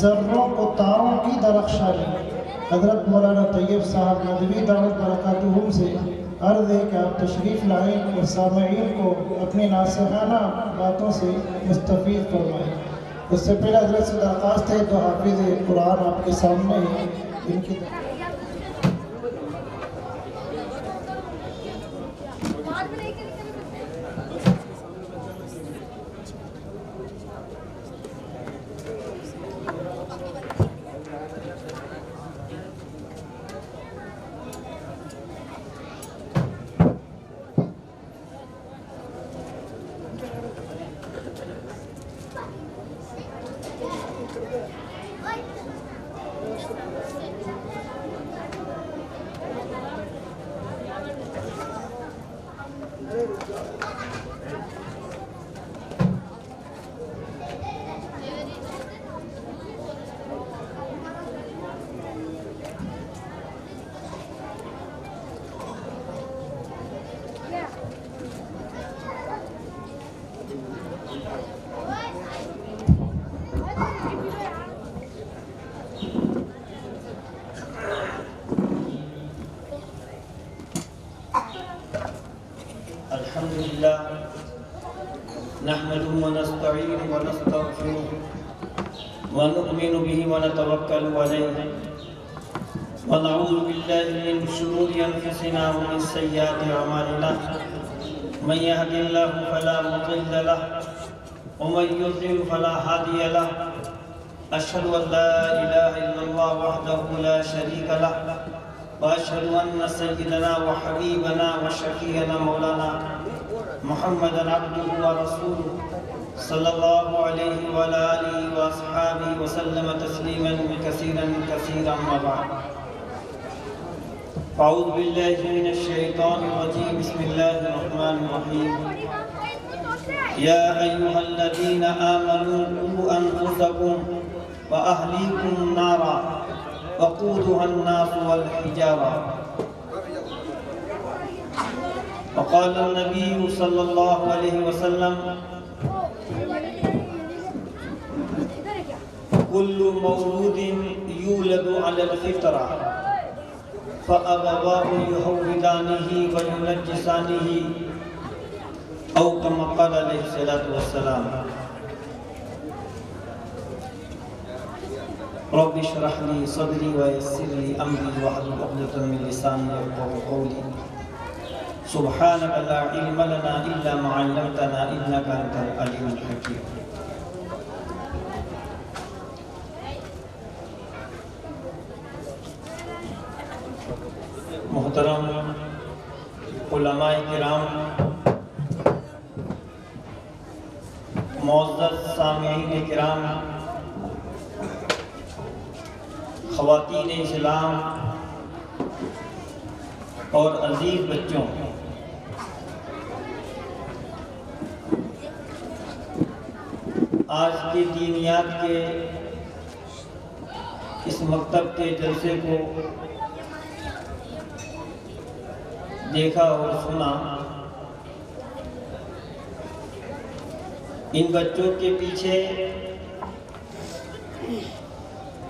ذروں کو تاروں کی درخشانی۔ حضرت مولانا طیب صاحب ندوی دعوت برکاتہم سے عرض ہے کہ آپ تشریف لائیں اور سامعین کو اپنی ناصحانہ باتوں سے مستفید فرمائیں۔ اس سے پہلے حضرت سے درخواست ہے تو حافظ قرآن آپ کے سامنے ہے، ان کی الحمدللہ نحمده ونستعینه ونستغفره ونؤمن به ونتوکل علیہ ونعوذ باللہ من شرور انفسنا ومن سیئات اعمالنا من يهد الله فلا مضل له ومن يضلل فلا هادي له اشهد ان لا اله الا الله وحده لا شريك له واشهد ان سيدنا وحبيبنا وشفيعنا مولانا محمدا عبده ورسوله صلى الله عليه وعلى آله وأصحابه وسلم تسليما كثيرا كثيرا أما بعد أعوذ بالله من الشيطان الرجيم بسم الله الرحمن الرحيم يا أيها الذين آمنوا قوا أنفسكم وأهليكم نارا وقودها الناس والحجارة وقال النبي صلى الله عليه وسلم كل مولود يولد على الفطرة فأبواه يهودانه وينجسانه أو كما قال عليه الصلاة والسلام رب اشرح لي صدري ويسر لي أمري واحلل عقدة من لساني يفقهوا قولي سبحانك لا علم لنا إلا ما علمتنا إنك أنت العليم الحكيم محترم علماء کرام، معزز سامعین کرام، خواتین اسلام اور عزیز بچوں، آج کی دینیات کے اس مکتب کے جلسے کو دیکھا اور سنا، ان بچوں کے پیچھے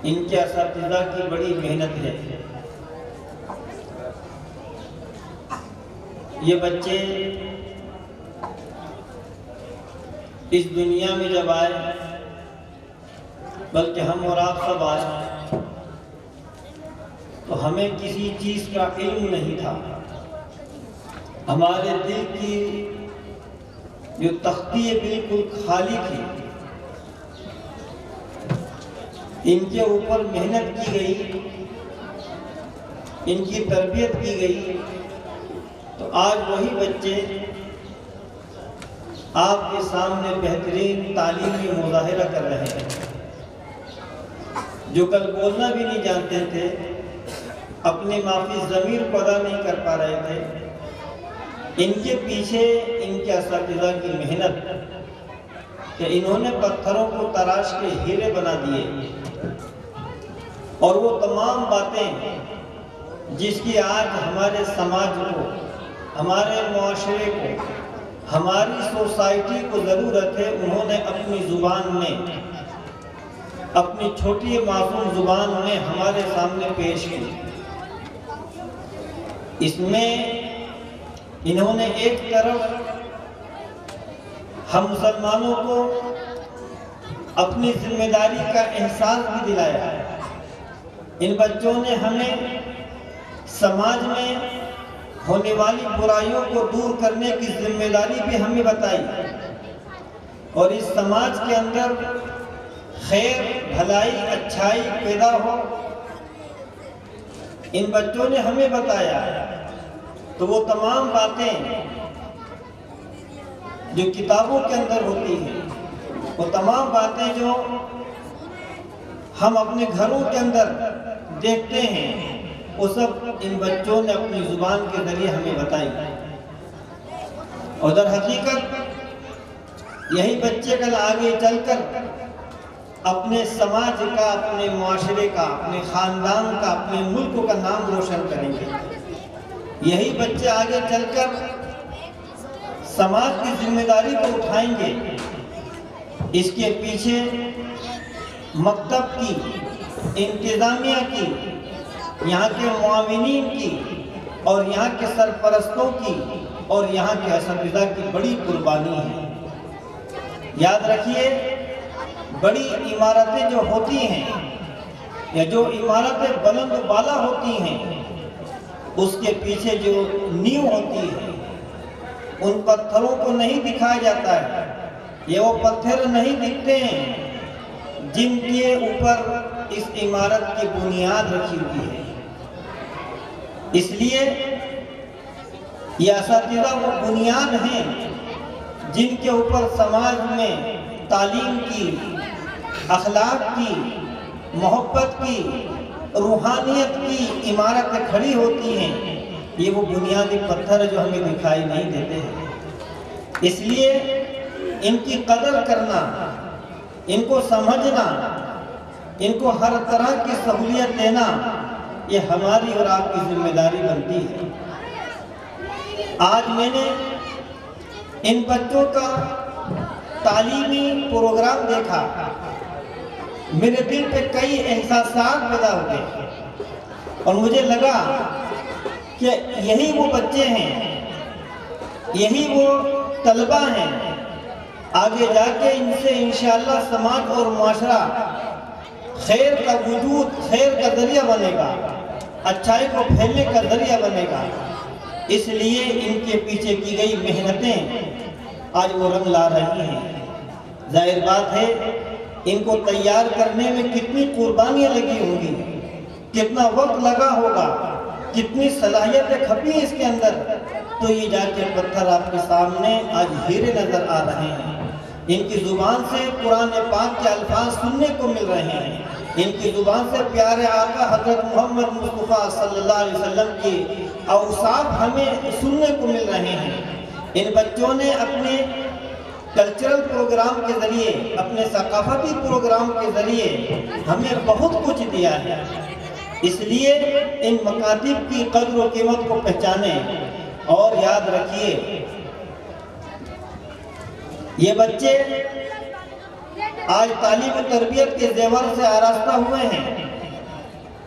ان کے اساتذہ کی بڑی محنت ہے۔ یہ بچے اس دنیا میں جب آئے، بلکہ ہم اور آپ سب آئے، تو ہمیں کسی چیز کا علم نہیں تھا۔ ہمارے دل کی جو تختی بالکل خالی تھی، ان کے اوپر محنت کی گئی، ان کی تربیت کی گئی، تو آج وہی بچے آپ کے سامنے بہترین تعلیمی مظاہرہ کر رہے ہیں۔ جو کل بولنا بھی نہیں جانتے تھے، اپنے معافی ضمیر کو ادا نہیں کر پا رہے تھے، ان کے پیچھے ان کے اساتذہ کی محنت کہ انہوں نے پتھروں کو تراش کے ہیرے بنا دیے، اور وہ تمام باتیں جس کی آج ہمارے سماج کو، ہمارے معاشرے کو، ہماری سوسائٹی کو ضرورت ہے، انہوں نے اپنی زبان میں اپنی چھوٹی معصوم زبان میں ہمارے سامنے پیش کی۔ اس میں انہوں نے ایک طرف ہم مسلمانوں کو اپنی ذمہ داری کا احساس بھی دلایا۔ ان بچوں نے ہمیں سماج میں ہونے والی برائیوں کو دور کرنے کی ذمہ داری بھی ہمیں بتائی، اور اس سماج کے اندر خیر، بھلائی، اچھائی پیدا ہو ان بچوں نے ہمیں بتایا۔ تو وہ تمام باتیں جو کتابوں کے اندر ہوتی ہیں، وہ تمام باتیں جو ہم اپنے گھروں کے اندر دیکھتے ہیں، وہ سب ان بچوں نے اپنی زبان کے ذریعے ہمیں بتائی۔ اور در حقیقت یہی بچے کل آگے چل کر اپنے سماج کا، اپنے معاشرے کا، اپنے خاندان کا، اپنے ملک کا نام روشن کریں گے۔ یہی بچے آگے چل کر سماج کی ذمہ داری کو اٹھائیں گے۔ اس کے پیچھے مکتب کی، انتظامیہ کی، یہاں کے معاونین کی، اور یہاں کے سرپرستوں کی، اور یہاں کے اساتذہ کی بڑی قربانی ہے۔ یاد رکھیے، بڑی عمارتیں جو ہوتی ہیں یا جو عمارتیں بلند و بالا ہوتی ہیں، اس کے پیچھے جو نیو ہوتی ہے، ان پتھروں کو نہیں دکھایا جاتا ہے۔ یہ وہ پتھر نہیں دکھتے ہیں جن کے اوپر اس عمارت کی بنیاد رکھی ہوئی ہے۔ اس لیے یہ اساتذہ وہ بنیاد ہیں جن کے اوپر سماج میں تعلیم کی، اخلاق کی، محبت کی، روحانیت کی عمارتیں کھڑی ہوتی ہیں۔ یہ وہ بنیادی پتھر جو ہمیں دکھائی نہیں دیتے ہیں۔ اس لیے ان کی قدر کرنا، ان کو سمجھنا، ان کو ہر طرح کی سہولیت دینا، یہ ہماری اور آپ کی ذمہ داری بنتی ہے۔ آج میں نے ان بچوں کا تعلیمی پروگرام دیکھا، میرے دل پہ کئی احساسات پیدا ہوئے، اور مجھے لگا کہ یہی وہ بچے ہیں، یہی وہ طلبہ ہیں، آگے جا کے ان سے انشاءاللہ سماج اور معاشرہ خیر کا وجود، خیر کا ذریعہ بنے گا، اچھائی کو پھیلنے کا ذریعہ بنے گا۔ اس لیے ان کے پیچھے کی گئی محنتیں آج وہ رنگ لا رہی ہیں۔ ظاہر بات ہے، ان کو تیار کرنے میں کتنی قربانیاں لگی ہوں گی، کتنا وقت لگا ہوگا، کتنی صلاحیتیں کھپی اس کے اندر، تو یہ جا کے پتھر آپ کے سامنے آج ہیرے نظر آ رہے ہیں۔ ان کی زبان سے قرآن پاک کے الفاظ سننے کو مل رہے ہیں، ان کی زبان سے پیارے آقا حضرت محمد مصطفیٰ صلی اللہ علیہ وسلم کی اوصاف ہمیں سننے کو مل رہے ہیں۔ ان بچوں نے اپنے کلچرل پروگرام کے ذریعے، اپنے ثقافتی پروگرام کے ذریعے ہمیں بہت کچھ دیا ہے۔ اس لیے ان مکاتب کی قدر و قیمت کو پہچانیں، اور یاد رکھیے یہ بچے آج تعلیم و تربیت کے زیور سے آراستہ ہوئے ہیں،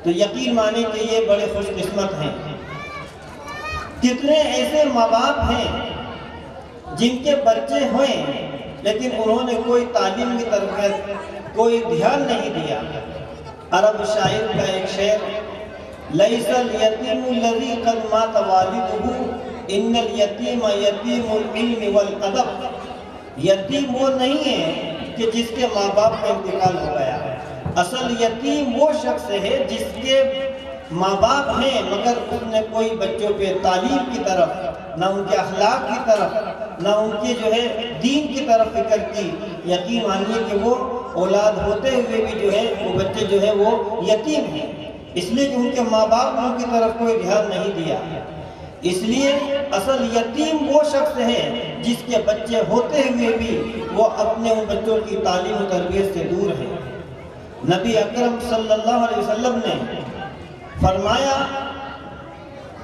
تو یقین مانیں کہ یہ بڑے خوش قسمت ہیں۔ کتنے ایسے ماں باپ ہیں جن کے بچے ہوئے لیکن انہوں نے کوئی تعلیم کی طرف کوئی دھیان نہیں دیا۔ عرب شاعر کا ایک شعر، لَيْسَ الْيَتِيمُ الَّذِي قَدْ مَاتَ وَالِدُهُ إِنَّ الْيَتِيمَ يَتِيمُ الْعِلْمِ وَالْأَدَبِ۔ یتیم وہ نہیں ہے کہ جس کے ماں باپ کا انتقال ہو گیا، اصل یتیم وہ شخص ہے جس کے ماں باپ ہیں مگر اس نے کوئی بچوں پہ تعلیم کی طرف، نہ ان کے اخلاق کی طرف، نہ ان کے دین کی طرف فکر کی۔ یقین مانیے کہ وہ اولاد ہوتے ہوئے بھی وہ بچے وہ یتیم ہیں، اس لیے کہ ان کے ماں باپ نے ان کی طرف کوئی دھیان نہیں دیا۔ اس لیے اصل یتیم وہ شخص ہے جس کے بچے ہوتے ہوئے بھی وہ اپنے ان بچوں کی تعلیم و تربیت سے دور ہیں۔ نبی اکرم صلی اللہ علیہ وسلم نے فرمایا،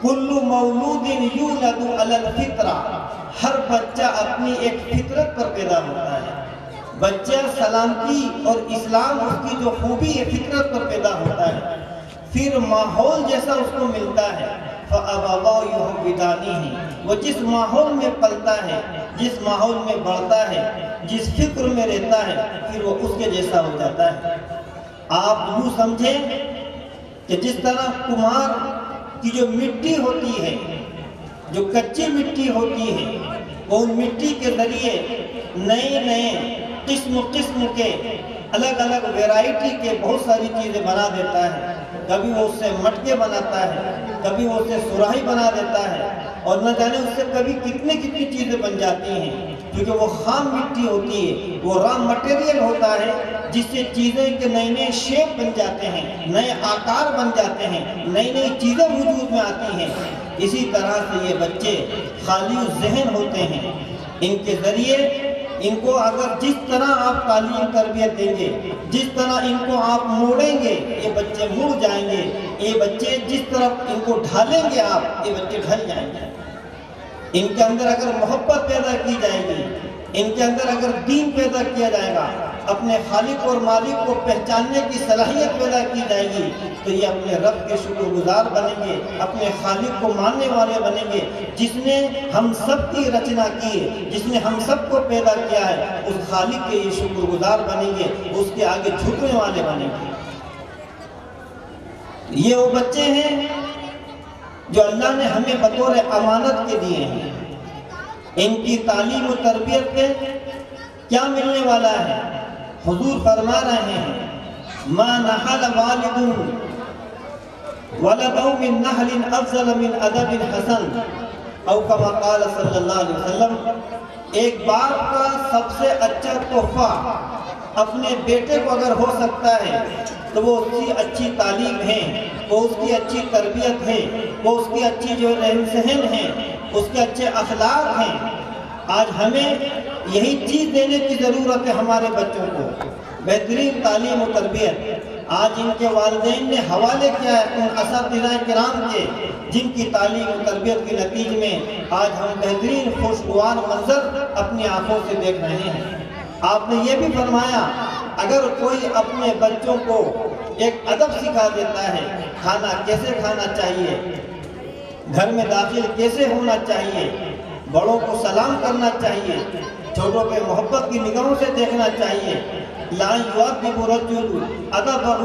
کل مولود یولد علی الفطرہ، ہر بچہ اپنی ایک فطرت پر پیدا ہوتا ہے۔ بچہ سلامتی اور اسلام اس کی جو خوبی ہے فطرت پر پیدا ہوتا ہے، پھر ماحول جیسا اس کو ملتا ہے فَأَبَوَاهُ يُحَوِّدَانِهِ، وہ جس ماحول میں پلتا ہے، جس ماحول میں بڑھتا ہے، جس فکر میں رہتا ہے، پھر وہ اس کے جیسا ہو جاتا ہے۔ آپ یوں سمجھیں کہ جس طرح کمہار کی جو مٹی ہوتی ہے، جو کچی مٹی ہوتی ہے، وہ ان مٹی کے ذریعے نئے نئے قسم کے الگ الگ ویرائٹی کے بہت ساری چیزیں بنا دیتا ہے۔ کبھی وہ اس سے مٹکے بناتا ہے، کبھی وہ اس سے سراہی بنا دیتا ہے، اور نہ جانے اس سے کبھی کتنی چیزیں بن جاتی ہیں، کیونکہ وہ خام مٹی ہوتی ہے، وہ را مٹیریل ہوتا ہے جس سے چیزیں کے نئے شیپ بن جاتے ہیں، نئے آکار بن جاتے ہیں، نئی چیزیں وجود میں آتی ہیں۔ اسی طرح سے یہ بچے خالی ذہن ہوتے ہیں، ان کے ذریعے ان کو اگر جس طرح آپ تعلیم تربیت دیں گے، جس طرح ان کو آپ موڑیں گے، یہ بچے مڑ جائیں گے۔ یہ بچے جس طرح ان کو ڈھالیں گے آپ، یہ بچے ڈھل جائیں گے۔ ان کے اندر اگر محبت پیدا کی جائے گی، ان کے اندر اگر دین پیدا کیا جائے گا، اپنے خالق اور مالک کو پہچاننے کی صلاحیت پیدا کی جائے گی، تو یہ اپنے رب کے شکر گزار بنیں گے، اپنے خالق کو ماننے والے بنیں گے، جس نے ہم سب کی رچنا کی ہے، جس نے ہم سب کو پیدا کیا ہے، اس خالق کے یہ شکر گزار بنیں گے، اس کے آگے جھکنے والے بنیں گے۔ یہ وہ بچے ہیں جو اللہ نے ہمیں بطور امانت کے دیے ہیں۔ ان کی تعلیم و تربیت پہ کیا ملنے والا ہے؟ حضور فرما رہے ہیں ما نحل والد ولده من نحل افضل من ادب حسن، او کما قال صلی اللہ علیہ وسلم، ایک باپ کا سب سے اچھا تحفہ اپنے بیٹے کو اگر ہو سکتا ہے تو وہ اس کی اچھی تعلیم ہے، وہ اس کی اچھی تربیت ہے، وہ اس کی اچھی جو رہن سہن ہے، اس کے اچھے اخلاق ہیں۔ آج ہمیں یہی چیز دینے کی ضرورت ہے ہمارے بچوں کو، بہترین تعلیم و تربیت۔ آج ان کے والدین نے حوالے کیا ہے ان اساتذہ کرام کے، جن کی تعلیم و تربیت کے نتیجے میں آج ہم بہترین خوشگوار منظر اپنی آنکھوں سے دیکھ رہے ہیں۔ آپ نے یہ بھی فرمایا اگر کوئی اپنے بچوں کو ایک ادب سکھا دیتا ہے، کھانا کیسے کھانا چاہیے، گھر میں داخل کیسے ہونا چاہیے، بڑوں کو سلام کرنا چاہیے، چھوٹوں پہ محبت کی نگاہوں سے دیکھنا چاہیے، لا یؤدب رجل ادبہ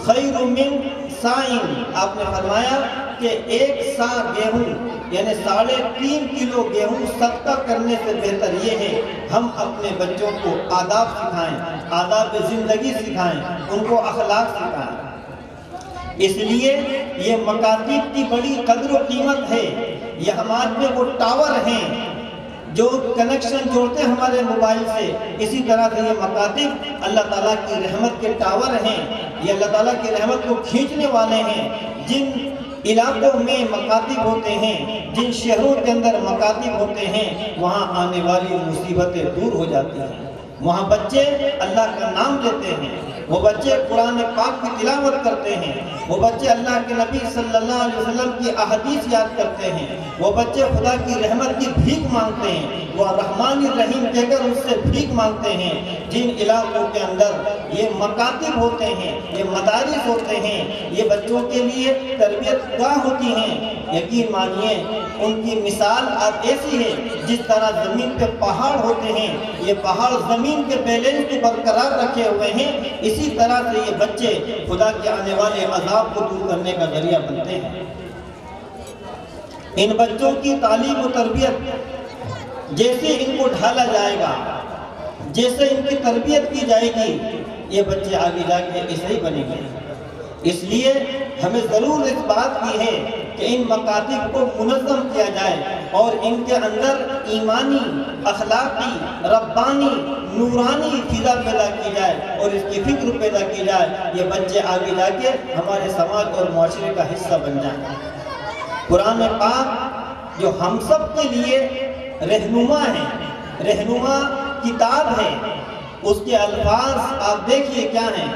خیر من سائن، آپ نے فرمایا کہ 1 سا گیہوں یعنی 3.5 کلو گیہوں صدقہ کرنے سے بہتر یہ ہے ہم اپنے بچوں کو آداب سکھائیں، آداب زندگی سکھائیں، ان کو اخلاق سکھائیں۔ اس لیے یہ مکاتب کی بڑی قدر و قیمت ہے۔ یہ ہمارے میں وہ ٹاور ہیں جو کنیکشن جوڑتے ہیں ہمارے موبائل سے، اسی طرح سے یہ مکاتب اللہ تعالیٰ کی رحمت کے ٹاور ہیں۔ یہ اللہ تعالیٰ کی رحمت کو کھینچنے والے ہیں۔ جن علاقوں میں مکاتب ہوتے ہیں، جن شہروں کے اندر مکاتب ہوتے ہیں، وہاں آنے والی مصیبتیں دور ہو جاتی ہیں۔ وہاں بچے اللہ کا نام لیتے ہیں، وہ بچے قرآن پاک کی تلاوت کرتے ہیں، وہ بچے اللہ کے نبی صلی اللہ علیہ وسلم کی احادیث یاد کرتے ہیں، وہ بچے خدا کی رحمت کی بھیک مانگتے ہیں، وہ الرحمن الرحیم کہہ کر اس سے بھیک مانگتے ہیں۔ جن علاقوں کے اندر یہ مکاتب ہوتے ہیں، یہ مدارس ہوتے ہیں، یہ بچوں کے لیے تربیت گاہ ہوتی ہیں، یقین مانیے ان کی مثال اب ایسی ہے جس طرح زمین پہ پہاڑ ہوتے ہیں، یہ پہاڑ زمین کے بیلنس کو برقرار رکھے ہوئے ہیں، اسی طرح سے یہ بچے خدا کے آنے والے عذاب کو دور کرنے کا ذریعہ بنتے ہیں۔ ان بچوں کی تعلیم و تربیت جیسے ان کو ڈھالا جائے گا، جیسے ان کی تربیت کی جائے گی، یہ بچے آگے جا کے ایسے ہی بنیں گے۔ اس لیے ہمیں ضرور اس بات کی ہے کہ ان مکاتب کو منظم کیا جائے اور ان کے اندر ایمانی، اخلاقی، ربانی، نورانی فضا پیدا کی جائے اور اس کی فکر پیدا کی جائے۔ یہ بچے آگے جا کے ہمارے سماج اور معاشرے کا حصہ بن جائیں۔ قرآن پاک جو ہم سب کے لیے رہنما ہے، رہنما کتاب ہے، اس کے الفاظ آپ دیکھیے کیا ہیں،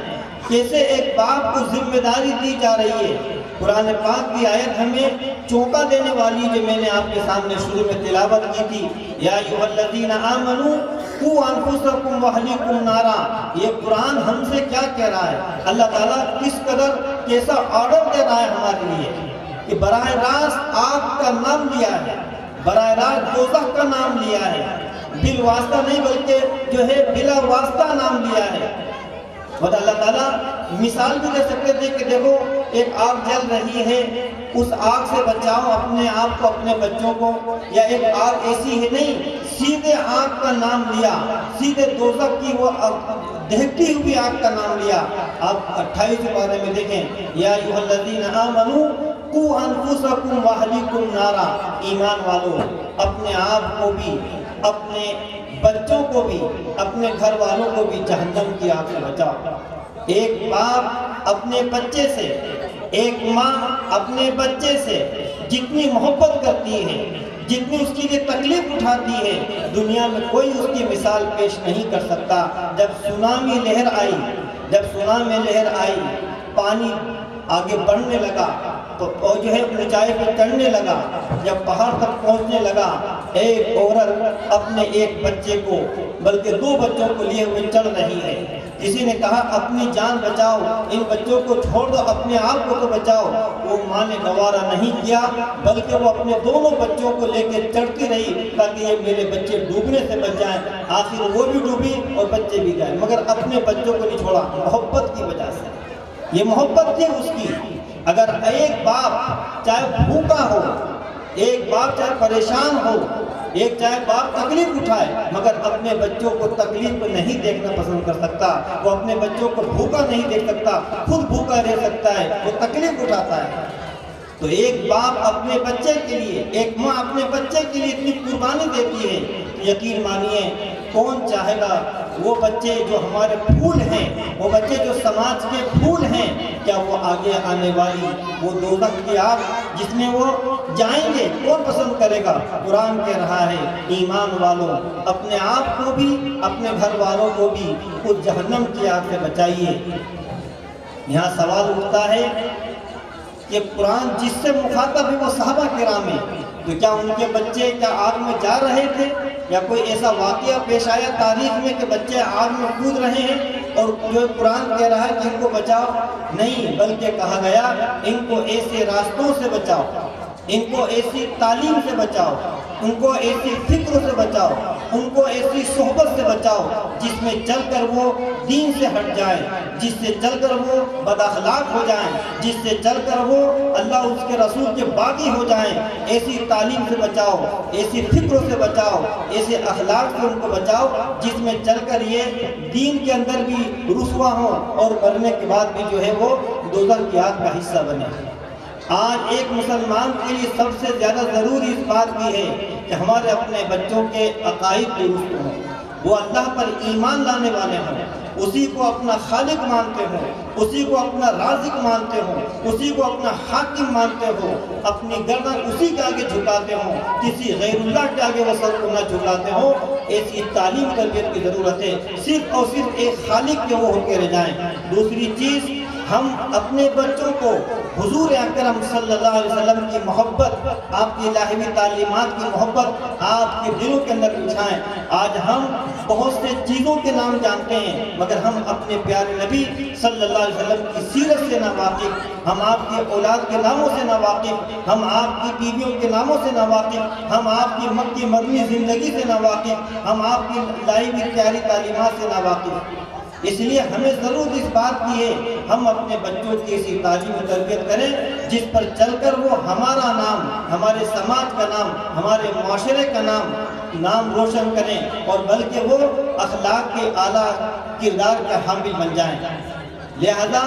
کیسے ایک باپ کو ذمہ داری دی جا رہی ہے۔ قرآن پاک کی آیت ہمیں چونکا دینے والی جو میں نے آپ کے سامنے شروع میں تلاوت کی تھی، یا ایھا الذین آمنوا قُوا أَنفُسَكُمْ وَأَهْلِيكُمْ نَارًا، یہ قرآن ہم سے کیا کہہ رہا ہے؟ اللہ تعالیٰ کس قدر کیسا آرڈر دے رہا ہے ہمارے لیے کہ براہ راست آگ کا نام لیا ہے، براہ راست دوزخ کا نام لیا ہے، بالواسطہ نہیں بلکہ جو ہے بلا واسطہ نام لیا ہے۔ اور اللہ تعالیٰ مثال بھی دے سکتے تھے کہ دیکھو ایک آگ جل رہی ہے، اس آگ سے بچاؤ اپنے آپ کو، اپنے بچوں کو، یا ایک آگ ایسی ہے نہیں، سیدھے آگ کا نام لیا، سیدھے دوزخ کی وہ دہتی ہوئی آگ کا نام لیا۔ آپ 28 پارے میں دیکھیں، یا ایھا الذین آمنوا قُوا أَنفُسَكُمْ وَأَهْلِيكُمْ نَارًا، ایمان والو اپنے آپ کو بھی، اپنے بچوں کو بھی، اپنے گھر والوں کو بھی جہنم کی آگ سے بچاؤ۔ ایک باپ اپنے بچے سے، ایک ماں اپنے بچے سے جتنی محبت کرتی ہے، جتنی اس کے لیے تکلیف اٹھاتی ہے، دنیا میں کوئی اس کی مثال پیش نہیں کر سکتا۔ جب سونامی لہر آئی، پانی آگے بڑھنے لگا تو جو ہے اونچائی پہ چڑھنے لگا، جب پہاڑ تک پہنچنے لگا، ایک عورت اپنے ایک بچے کو بلکہ 2 بچوں کو لیے ہوئے چڑھ رہی ہے۔ کسی نے کہا اپنی جان بچاؤ، ان بچوں کو چھوڑ دو، اپنے آپ کو تو بچاؤ۔ وہ ماں نے گوارا نہیں کیا، بلکہ وہ اپنے دونوں بچوں کو لے کے چڑھتی رہی تاکہ یہ میرے بچے ڈوبنے سے بچ جائیں۔ آخر وہ بھی ڈوبی اور بچے بھی گئے، مگر اپنے بچوں کو نہیں چھوڑا، محبت کی وجہ سے۔ یہ محبت تھی اس کی۔ اگر ایک باپ چاہے بھوکا ہو، ایک باپ چاہے پریشان ہو، ایک چاہے باپ تکلیف اٹھائے، مگر اپنے بچوں کو تکلیف نہیں دیکھنا پسند کر سکتا، وہ اپنے بچوں کو بھوکا نہیں دیکھ سکتا، خود بھوکا رہ سکتا ہے، وہ تکلیف اٹھاتا ہے۔ تو ایک باپ اپنے بچے کے لیے، ایک ماں اپنے بچے کے لیے اتنی قربانی دیتی ہے، یقین مانیے کون چاہے گا وہ بچے جو ہمارے پھول ہیں، وہ بچے جو سماج کے پھول ہیں، کیا وہ آگے آنے والی وہ دوزخ کی آگ جس میں وہ جائیں گے کون پسند کرے گا؟ قرآن کہہ رہا ہے ایمان والوں اپنے آپ کو بھی، اپنے گھر والوں کو بھی اس جہنم کی آگ سے بچائیے۔ یہاں سوال اٹھتا ہے کہ قرآن جس سے مخاطب ہے وہ صحابہ کرام ہیں، تو کیا ان کے بچے کیا آگ میں جا رہے تھے، یا کوئی ایسا واقعہ پیش آیا تاریخ میں کہ بچے آگ میں کود رہے ہیں اور جو قرآن کہہ رہا ہے کہ ان کو بچاؤ؟ نہیں، بلکہ کہا گیا ان کو ایسے راستوں سے بچاؤ، ان کو ایسی تعلیم سے بچاؤ، ان کو ایسی فکر سے بچاؤ، ان کو ایسی صحبت سے بچاؤ جس میں چل کر وہ دین سے ہٹ جائیں، جس سے چل کر وہ بد اخلاق ہو جائیں، جس سے چل کر وہ اللہ اس کے رسول کے باغی ہو جائیں۔ ایسی تعلیم سے بچاؤ، ایسی فکر سے بچاؤ، ایسے اخلاق سے ان کو بچاؤ جس میں چل کر یہ دین کے اندر بھی رسوا ہوں اور مرنے کے بعد بھی جو ہے وہ دوزخ کی آگ کا حصہ بنے۔ آج ایک مسلمان کے لیے سب سے زیادہ ضروری اس بات کی ہے کہ ہمارے اپنے بچوں کے عقائد درست ہوں، وہ اللہ پر ایمان لانے والے ہوں، اسی کو اپنا خالق مانتے ہوں، اسی کو اپنا رازق مانتے ہوں، اسی کو اپنا حاکم مانتے ہوں، اپنی گردن اسی کے آگے جھکاتے ہوں، کسی غیر اللہ کے آگے وہ سر کو نہ جھکاتے ہوں۔ ایسی تعلیم تربیت کی ضرورت ہے، صرف اور صرف ایک خالق کے وہ ہو کے رہ جائیں۔ دوسری چیز، ہم اپنے بچوں کو حضور اکرم صلی اللہ علیہ وسلم کی محبت، آپ کی الہی تعلیمات کی محبت آپ کے دلوں کے اندر بچھائیں۔ آج ہم بہت سے چیزوں کے نام جانتے ہیں مگر ہم اپنے پیارے نبی صلی اللہ علیہ وسلم کی سیرت سے نا واقف، ہم آپ کی اولاد کے ناموں سے نا واقف، ہم آپ کی بیویوں کے ناموں سے نا واقف، ہم آپ کی مکی مدنی زندگی سے نا واقف، ہم آپ کی لائی ہوئی پیاری تعلیمات سے نا واقف۔ اس لیے ہمیں ضرورت اس بات کی ہے ہم اپنے بچوں کی ایسی تعلیم و تربیت کریں جس پر چل کر وہ ہمارا نام، ہمارے سماج کا نام، ہمارے معاشرے کا نام روشن کریں اور بلکہ وہ اخلاق کے اعلیٰ کردار کے حامل بن جائیں۔ لہذا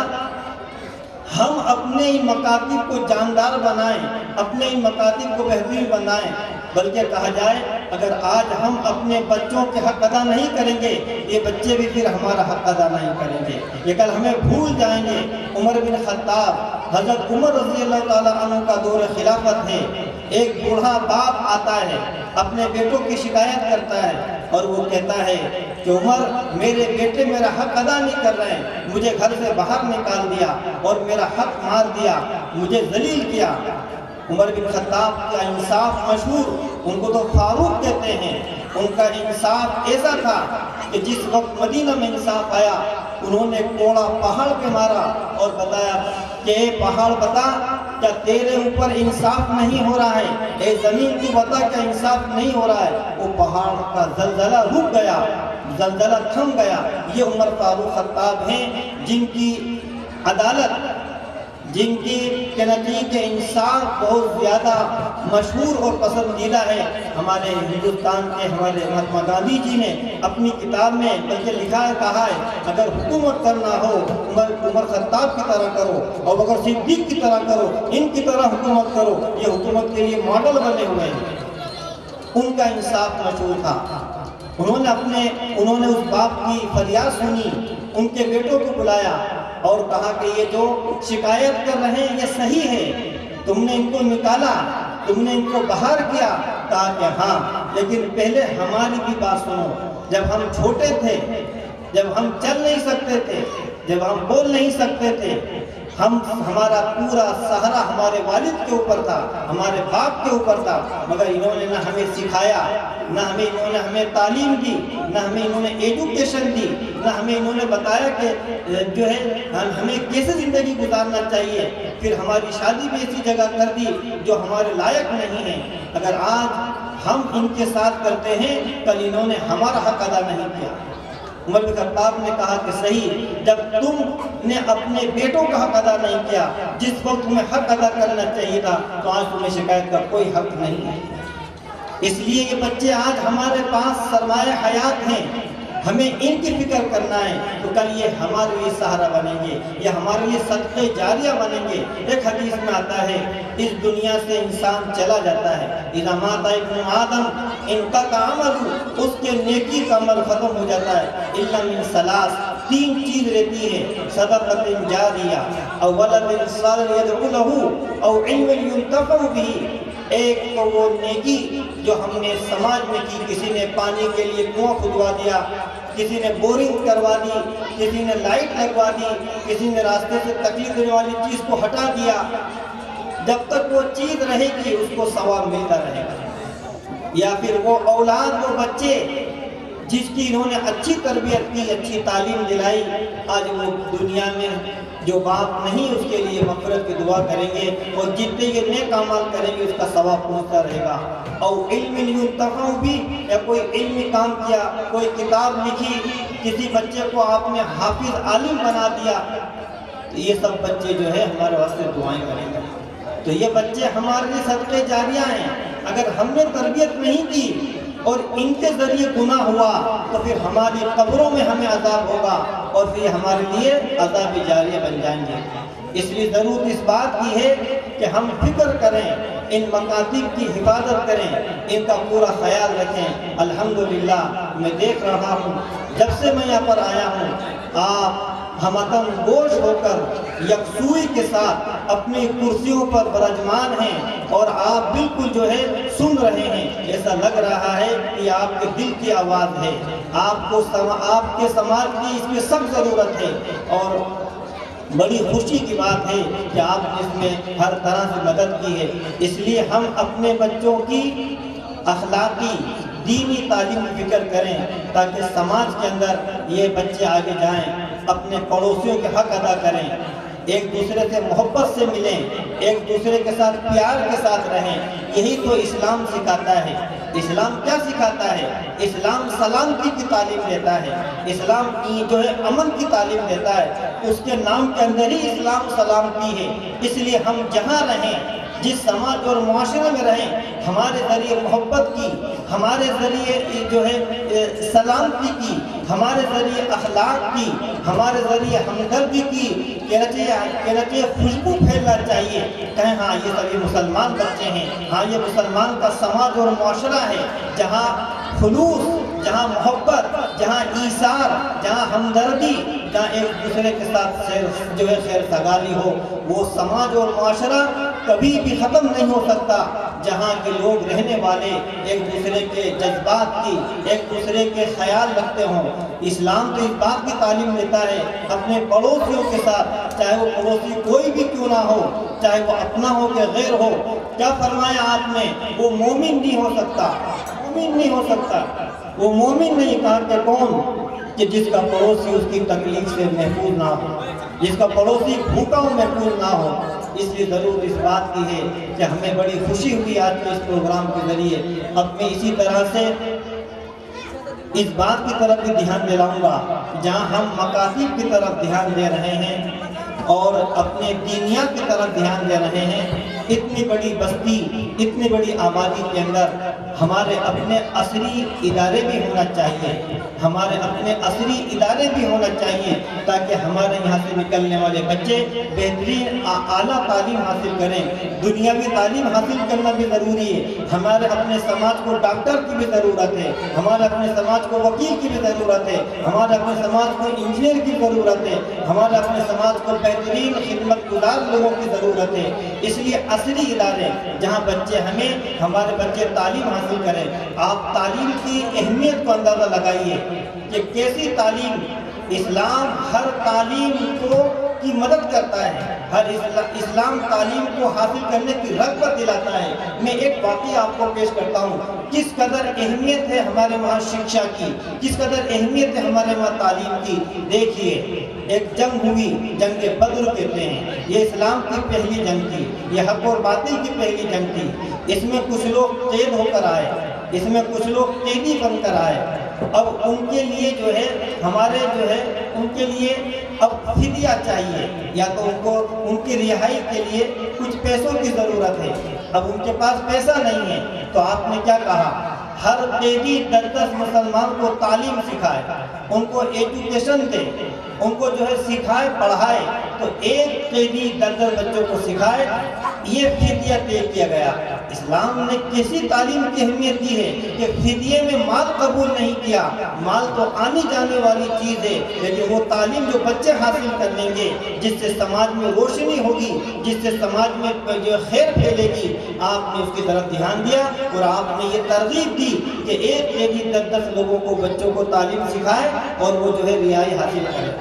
ہم اپنے ان مکاتب کو جاندار بنائیں، اپنے ان مکاتب کو بہترین بنائیں، بلکہ کہا جائے اگر آج ہم اپنے بچوں کے حق ادا نہیں کریں گے یہ بچے بھی پھر ہمارا حق ادا نہیں کریں گے، یہ کل ہمیں بھول جائیں گے۔ عمر بن خطاب، حضرت عمر رضی اللہ تعالیٰ عنہ کا دور خلافت ہے، ایک بوڑھا باپ آتا ہے، اپنے بیٹوں کی شکایت کرتا ہے اور وہ کہتا ہے کہ عمر میرے بیٹے میرا حق ادا نہیں کر رہے ہیں، مجھے گھر سے باہر نکال دیا اور میرا حق مار دیا، مجھے ذلیل کیا۔ عمر بن خطاب کا انصاف مشہور، ان کو تو فاروق کہتے ہیں، ان کا انصاف ایسا تھا کہ جس وقت مدینہ میں انصاف آیا انہوں نے کوڑا پہاڑ پہ مارا اور بتایا کہ اے پہاڑ بتا کیا تیرے اوپر انصاف نہیں ہو رہا ہے، اے زمین تو بتا کیا انصاف نہیں ہو رہا ہے۔ وہ پہاڑ کا زلزلہ رک گیا، زلزلہ تھم گیا۔ یہ عمر فاروق خطاب ہیں جن کی عدالت، جن کی کہناچاہیے کہ انصاف بہت زیادہ مشہور اور پسندیدہ ہے۔ ہمارے ہندوستان کے ہمارے مہاتما گاندھی جی نے اپنی کتاب میں بلکہ لکھا ہے، کہا ہے اگر حکومت کرنا ہو عمر خطاب کی طرح کرو، اور اگر صدیق کی طرح کرو، ان کی طرح حکومت کرو۔ یہ حکومت کے لیے ماڈل بنے ہوئے ہیں۔ ان کا انصاف مشہور تھا۔ انہوں نے اس باپ کی فریاد سنی، ان کے بیٹوں کو بلایا اور کہا کہ یہ جو شکایت کر رہے ہیں یہ صحیح ہے، تم نے ان کو نکالا، تم نے ان کو باہر کیا۔ کہا کہ ہاں، لیکن پہلے ہماری بھی بات سنو۔ جب ہم چھوٹے تھے، جب ہم چل نہیں سکتے تھے، جب ہم بول نہیں سکتے تھے، ہمارا پورا سہرا ہمارے والد کے اوپر تھا، ہمارے باپ کے اوپر تھا، مگر انہوں نے نہ ہمیں سکھایا، نہ انہوں نے ہمیں تعلیم دی، نہ انہوں نے ایجوکیشن دی، نہ انہوں نے بتایا کہ جو ہے ہمیں کیسے زندگی گزارنا چاہیے۔ پھر ہماری شادی بھی ایسی جگہ کر دی جو ہمارے لائق نہیں ہے۔ اگر آج ہم ان کے ساتھ کرتے ہیں، کل انہوں نے ہمارا حق ادا نہیں کیا۔ عمر بن خطاب نے کہا کہ صحیح، جب تم نے اپنے بیٹوں کا حق ادا نہیں کیا، جس وقت تمہیں حق ادا کرنا چاہیے تھا، تو آج تمہیں شکایت کا کوئی حق نہیں ہے۔ اس لیے یہ بچے آج ہمارے پاس سرمایہ حیات ہیں، ہمیں ان کی فکر کرنا ہے، تو کل یہ ہمارے لیے سہارا بنیں گے، یہ ہمارے لیے صدقہ جاریہ بنیں گے۔ ایک حدیث میں آتا ہے اس دنیا سے انسان چلا جاتا ہے، اذا مات ابن آدم انقطع عملہ، اس کے نیکی کا عمل ختم ہو جاتا ہے، الا من ثلاث، تین چیز رہتی ہے، صدقۃ جاریہ او ولد صالح يدعو له او علم ينتفع به۔ ایک تو وہ نیکی جو ہم نے سماج میں کی، کسی نے پانی کے لیے کنواں کھدوا دیا، کسی نے بورنگ کروا دی، کسی نے لائٹ لگوا دی، کسی نے راستے سے تکلیف دینے والی چیز کو ہٹا دیا، جب تک وہ چیز رہے گی اس کو ثواب ملتا رہے گا۔ یا پھر وہ اولاد، وہ بچے جس کی انہوں نے اچھی تربیت کی، اچھی تعلیم دلائی، آج وہ دنیا میں جو باپ نہیں اس کے لیے مغفرت کی دعا کریں گے، اور جتنے یہ نیک اعمال کریں گے اس کا ثواب پہنچتا رہے گا۔ اور علم ينتفع بھی، یا کوئی علمی کام کیا، کوئی کتاب لکھی، کسی بچے کو آپ نے حافظ عالم بنا دیا، تو یہ سب بچے جو ہے ہمارے واسطے دعائیں کریں گے۔ تو یہ بچے ہمارے لیے صدقہ جاریہ ہیں۔ اگر ہم نے تربیت نہیں کی اور ان کے ذریعے گناہ ہوا تو پھر ہماری قبروں میں ہمیں عذاب ہوگا، اور پھر ہمارے لیے عذاب جاریہ بن جائیں گے۔ اس لیے ضرورت اس بات کی ہے کہ ہم فکر کریں، ان مکاتب کی حفاظت کریں، ان کا پورا خیال رکھیں۔ الحمدللہ میں دیکھ رہا ہوں جب سے میں یہاں پر آیا ہوں، آپ ہمدم گوش ہو کر یکسوئی کے ساتھ اپنی کرسیوں پر برجمان ہیں، اور آپ بالکل جو ہے سن رہے ہیں۔ ایسا لگ رہا ہے کہ آپ کے دل کی آواز ہے، آپ کے سماج کی اس میں سخت ضرورت ہے، اور بڑی خوشی کی بات ہے کہ آپ نے اس میں ہر طرح سے مدد کی ہے۔ اس لیے ہم اپنے بچوں کی اخلاقی دینی تعلیم کی فکر کریں، تاکہ سماج کے اندر یہ بچے آگے جائیں، اپنے پڑوسیوں کے حق ادا کریں، ایک دوسرے سے محبت سے ملیں، ایک دوسرے کے ساتھ پیار کے ساتھ رہیں۔ یہی تو اسلام سکھاتا ہے۔ اسلام کیا سکھاتا ہے؟ اسلام سلامتی کی تعلیم دیتا ہے، اسلام جو ہے امن کی تعلیم دیتا ہے، اس کے نام کے اندر ہی اسلام سلامتی ہے۔ اس لیے ہم جہاں رہیں، جس سماج اور معاشرے میں رہیں، ہمارے ذریعے محبت کی، ہمارے ذریعے جو ہے سلامتی کی، ہمارے ذریعے اخلاق کی، ہمارے ذریعے ہمدردی کی کہنا چاہیے، خوشبو پھیلنا چاہیے، کہیں ہاں یہ سب مسلمان بچے ہیں، ہاں یہ مسلمان کا سماج اور معاشرہ ہے، جہاں خلوص، جہاں محبت، جہاں ایثار، جہاں ہمدردی، جہاں ایک دوسرے کے ساتھ جو ہے خیر سگالی ہو، وہ سماج اور معاشرہ کبھی بھی ختم نہیں ہو سکتا، جہاں کے لوگ رہنے والے ایک دوسرے کے جذبات کی، ایک دوسرے کے خیال رکھتے ہوں۔ اسلام تو اس بات کی تعلیم دیتا ہے اپنے پڑوسیوں کے ساتھ، چاہے وہ پڑوسی کوئی بھی کیوں نہ ہو، چاہے وہ اپنا ہو کہ غیر ہو، کیا فرمایا آپ نے؟ وہ مومن نہیں ہو سکتا، مومن نہیں ہو سکتا۔ وہ مومن نہیں کہا کہ کون؟ کہ جس کا پڑوسی اس کی تکلیف سے محفوظ نہ ہو، جس کا پڑوسی بھوکا ہو محفوظ نہ ہو۔ اس لیے ضرور اس بات کی ہے کہ ہمیں بڑی خوشی ہوئی آج کے اس پروگرام کے ذریعے۔ اب میں اسی طرح سے اس بات کی طرف بھی دھیان دلاؤں گا جہاں ہم مقاصد کی طرف دھیان دے رہے ہیں اور اپنے دینیات کی طرف دھیان دے رہے ہیں۔ اتنی بڑی بستی، اتنی بڑی آبادی کے اندر ہمارے اپنے عصری ادارے بھی ہونا چاہیے، ہمارے اپنے عصری ادارے بھی ہونا چاہیے تاکہ ہمارے یہاں سے نکلنے والے بچے بہترین اعلیٰ تعلیم حاصل کریں۔ دنیاوی تعلیم حاصل کرنا بھی ضروری ہے۔ ہمارے اپنے سماج کو ڈاکٹر کی بھی ضرورت ہے، ہمارے اپنے سماج کو وکیل کی بھی ضرورت ہے، ہمارے اپنے سماج کو انجینئر کی ضرورت ہے، ہمارے اپنے سماج کو بہترین خدمت گزار لوگوں کی ضرورت ہے۔ اس لیے عصری ادارے جہاں بچے ہمارے بچے تعلیم حاصل کریں۔ آپ تعلیم کی اہمیت کو اندازہ لگائیے کہ کیسی تعلیم، اسلام ہر تعلیم کی مدد کرتا ہے، ہر اسلام تعلیم کو حاصل کرنے کی رغبت دلاتا ہے۔ میں ایک واقعہ آپ کو پیش کرتا ہوں، کس قدر اہمیت ہے ہمارے وہاں شکشا کی، کس قدر اہمیت ہے ہمارے وہاں تعلیم کی۔ دیکھیے ایک جنگ ہوئی، جنگ بدر کہتے ہیں، یہ اسلام کی پہلی جنگ تھی، یہ حق اور باطل کی پہلی جنگ تھی۔ اس میں کچھ لوگ قید ہو کر آئے، اس میں کچھ لوگ قیدی بن کر آئے۔ اب ان کے لیے جو ہے ان کے لیے اب فدیہ چاہیے، یا تو ان کی رہائی کے لیے کچھ پیسوں کی ضرورت ہے۔ اب ان کے پاس پیسہ نہیں ہے تو آپ نے کیا کہا؟ ہر قیدی 10 مسلمان کو تعلیم سکھائے، ان کو ایجوکیشن دے، ان کو سکھائے پڑھائے۔ تو ایک قیدی 10 بچوں کو سکھائے، یہ فدیہ طے کیا گیا۔ اسلام نے کیسی تعلیم کی اہمیت دی ہے کہ فدیے میں مال قبول نہیں کیا۔ مال تو آنی جانے والی چیز ہے، لیکن وہ تعلیم جو بچے حاصل کر لیں گے، جس سے سماج میں روشنی ہوگی، جس سے سماج میں خیر پھیلے گی، آپ نے اس کی طرف دھیان دیا اور آپ نے یہ ترغیب دی کہ ایک قیدی 10 لوگوں کو، بچوں کو تعلیم سکھائے اور وہ رہائی حاصل کرے۔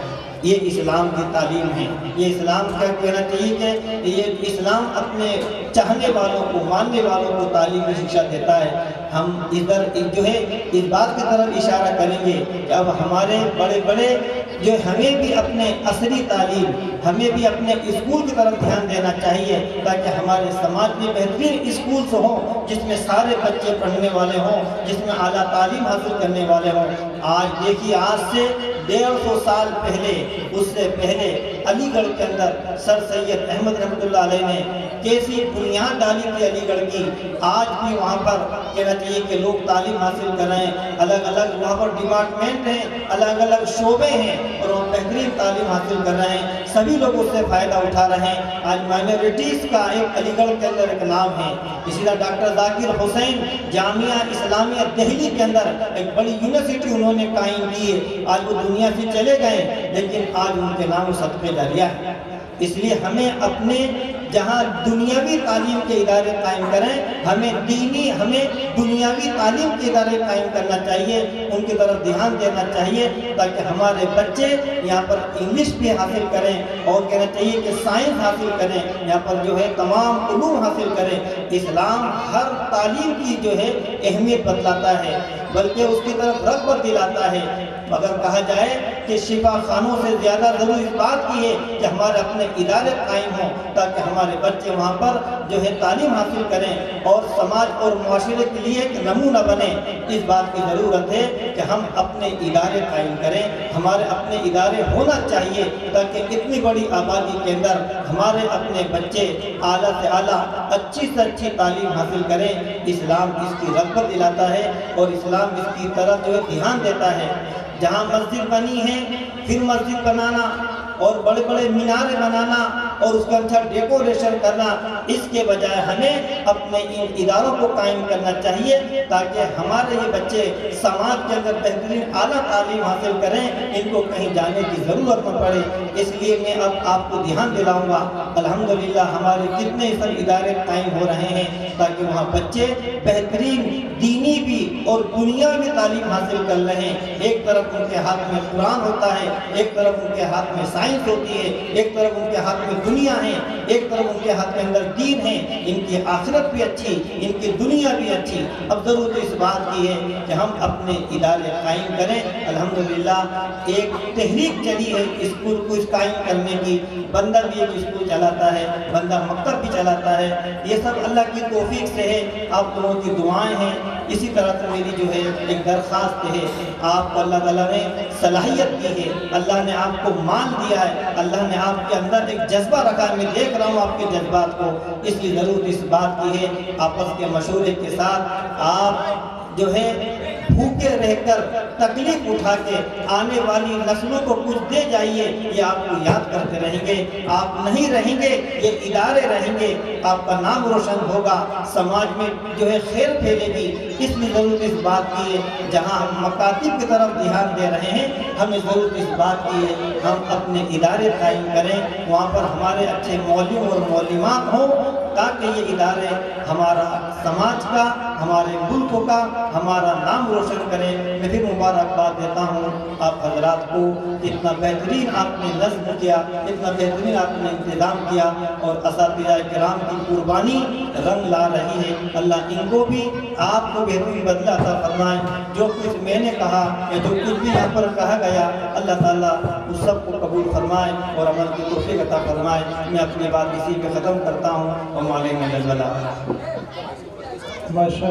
یہ اسلام کی تعلیم ہے۔ یہ اسلام کیا کہنا چاہیے کہ یہ اسلام اپنے چاہنے والوں کو، ماننے والوں کو تعلیم کی شکشا دیتا ہے۔ ہم ادھر اس بات کی طرف اشارہ کریں گے کہ اب ہمارے بڑے بڑے ہمیں بھی اپنے عصری تعلیم، ہمیں بھی اپنے اسکول کی طرف دھیان دینا چاہیے تاکہ ہمارے سماج میں بہترین اسکولز ہوں جس میں سارے بچے پڑھنے والے ہوں، جس میں اعلیٰ تعلیم حاصل کرنے والے ہوں۔ آج دیکھیے، آج سے 150 سال پہلے، اس سے پہلے علی گڑھ کے اندر سر سید احمد رحمۃ اللہ علیہ نے کیسی بنیاد ڈالی تھی علی گڑھ کی۔ آج بھی وہاں پر کہنا چاہیے کہ لوگ تعلیم حاصل کر رہے ہیں، الگ الگ وہاں پر ڈپارٹمنٹ ہیں، الگ الگ شعبے ہیں اور وہ بہترین تعلیم حاصل کر رہے ہیں، سبھی لوگ اس سے فائدہ اٹھا رہے ہیں۔ آج مائنورٹیز کا ایک علی گڑھ کے اندر ایک نام ہے۔ اسی طرح ڈاکٹر ذاکر حسین جامعہ اسلامیہ دہلی کے اندر ایک بڑی یونیورسٹی انہوں نے قائم کی ہے۔ آج وہ دنیا سے چلے گئے لیکن آج ان کے نام صدقے جاریہ ہے۔ اس لیے ہمیں اپنے جہاں دنیاوی تعلیم کے ادارے قائم کریں، ہمیں دنیاوی تعلیم کے ادارے قائم کرنا چاہیے، ان کی طرف دھیان دینا چاہیے تاکہ ہمارے بچے یہاں پر انگلش بھی حاصل کریں اور کہنا چاہیے کہ سائنس حاصل کریں، یہاں پر تمام علوم حاصل کریں۔ اسلام ہر تعلیم کی اہمیت بتلاتا ہے، بلکہ اس کی طرف رغبت دلاتا ہے۔ اگر کہا جائے کہ شفا خانوں سے زیادہ ضرور اس بات کی ہے کہ ہمارے اپنے ادارے قائم ہوں تاکہ ہمارے بچے وہاں پر تعلیم حاصل کریں اور سماج اور معاشرے کے لیے ایک نمونہ بنے۔ اس بات کی ضرورت ہے کہ ہم اپنے ادارے قائم کریں، ہمارے اپنے ادارے ہونا چاہیے تاکہ اتنی بڑی آبادی کے اندر ہمارے اپنے بچے اعلیٰ سے اعلیٰ، اچھی سے اچھی تعلیم حاصل کریں۔ اسلام اس کی رغبت دلاتا ہے اور اسلام اس کی طرف دھیان دیتا ہے۔ جہاں مسجد بنی ہے پھر مسجد بنانا اور بڑے بڑے مینارے بنانا اور اس کا اچھا ڈیکوریشن کرنا، اس کے بجائے ہمیں اپنے ان اداروں کو قائم کرنا چاہیے تاکہ ہمارے یہ بچے سماج کے اندر بہترین اعلیٰ تعلیم حاصل کریں، ان کو کہیں جانے کی ضرورت نہ پڑے۔ اس لیے میں اب آپ کو دھیان دلاؤں گا، الحمدللہ ہمارے کتنے سب ادارے قائم ہو رہے ہیں تاکہ وہاں بچے بہترین دینی بھی اور دنیاوی تعلیم حاصل کر رہے ہیں۔ ایک طرف ان کے ہاتھ میں قرآن ہوتا ہے، ایک طرف ان کے ہاتھ میں سائنس ہوتی ہے، ایک طرف ان کے ہاتھ میں دنیا ہے، ایک طرف ان کے ہاتھ کے اندر دین ہے، ان کی آخرت بھی اچھی، ان کی دنیا بھی اچھی۔ اب ضرورت اس بات کی ہے کہ ہم اپنے ادارے قائم کریں۔ الحمدللہ ایک تحریک چلی ہے اسکول کو قائم کرنے کی، بندہ بھی ایک اسکول چلاتا ہے، بندہ مکتب بھی چلاتا ہے، یہ سب اللہ کی توفیق سے ہے، آپ لوگوں کی دعائیں ہیں۔ اسی طرح سے میری جو ہے ایک درخواست ہے، آپ کو اللہ تعالیٰ نے صلاحیت دی ہے، اللہ نے آپ کو مال دیا ہے، اللہ نے آپ کے اندر ایک جذبہ رکھا ہے، میں دیکھ رہا ہوں آپ کے جذبات کو، اس کی ضرورت اس بات کی ہے آپس کے مشورے کے ساتھ آپ جو ہے بھوکے رہ کر تکلیف اٹھا کے آنے والی نسلوں کو کچھ دے جائیے، یہ آپ کو یاد کرتے رہیں گے، آپ نہیں رہیں گے یہ ادارے رہیں گے، آپ کا نام روشن ہوگا، سماج میں جو ہے خیر پھیلے گی۔ اس لیے ضرورت اس بات کی ہے، جہاں ہم مکاتب کی طرف دھیان دے رہے ہیں، ہمیں ضرورت اس بات کی ہے ہم اپنے ادارے قائم کریں، وہاں پر ہمارے اچھے مولوی اور مولمات ہوں، تاکہ یہ ادارے ہمارا سماج کا، ہمارے ملک کا، ہمارا نام روشن کریں۔ میں پھر مبارکباد دیتا ہوں آپ حضرات کو، اتنا بہترین آپ نے نظم کیا، اتنا بہترین آپ نے انتظام کیا، اور اساتذہ کرام کی قربانی رنگ لا رہی ہے۔ اللہ ان کو بھی آپ کو بہترین بدلہ عطا فرمائے۔ جو کچھ میں نے کہا یا جو کچھ بھی یہاں پر کہا گیا، اللہ تعالیٰ اس سب کو قبول فرمائے اور عمل کی توفیق عطا فرمائے۔ میں اپنی بات اسی پہ ختم کرتا ہوں۔ وعلیکم السلام۔ ماشاء